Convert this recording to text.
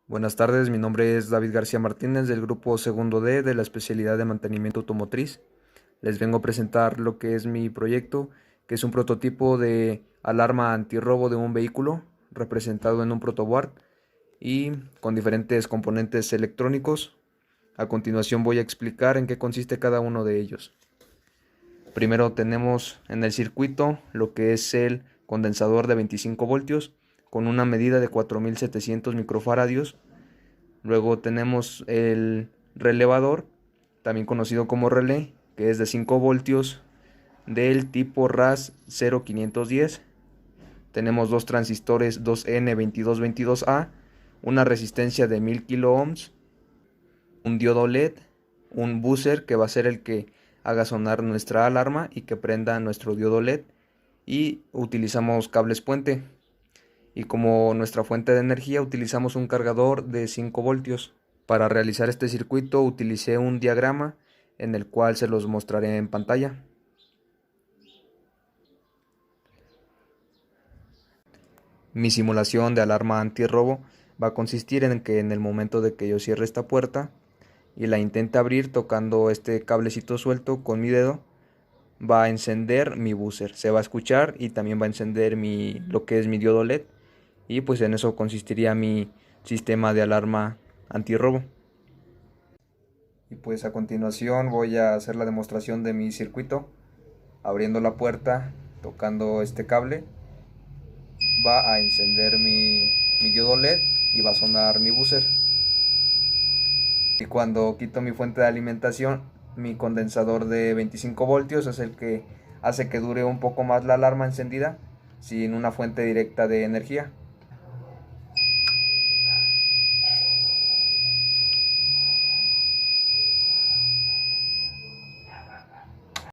Buenas tardes, mi nombre es David García Martínez del grupo segundo D de la especialidad de mantenimiento automotriz. Les vengo a presentar lo que es mi proyecto, que es un prototipo de alarma antirrobo de un vehículo representado en un protoboard y con diferentes componentes electrónicos. A continuación voy a explicar en qué consiste cada uno de ellos. Primero tenemos en el circuito lo que es el condensador de 25 voltios con una medida de 4700 microfaradios. Luego tenemos el relevador, también conocido como relé, que es de 5 voltios del tipo RAS 0510. Tenemos dos transistores 2N2222A, una resistencia de 1000 kilo ohms, un diodo LED, un buzzer que va a ser el que haga sonar nuestra alarma y que prenda nuestro diodo LED, y utilizamos cables puente. Y como nuestra fuente de energía utilizamos un cargador de 5 voltios. Para realizar este circuito utilicé un diagrama en el cual se los mostraré en pantalla. Mi simulación de alarma antirrobo va a consistir en que en el momento de que yo cierre esta puerta y la intente abrir tocando este cablecito suelto con mi dedo, va a encender mi buzzer, se va a escuchar y también va a encender lo que es mi diodo LED, y pues en eso consistiría mi sistema de alarma antirrobo. Y pues a continuación voy a hacer la demostración de mi circuito. Abriendo la puerta, tocando este cable, va a encender mi diodo LED y va a sonar mi buzzer. Y cuando quito mi fuente de alimentación, mi condensador de 25 voltios es el que hace que dure un poco más la alarma encendida sin una fuente directa de energía.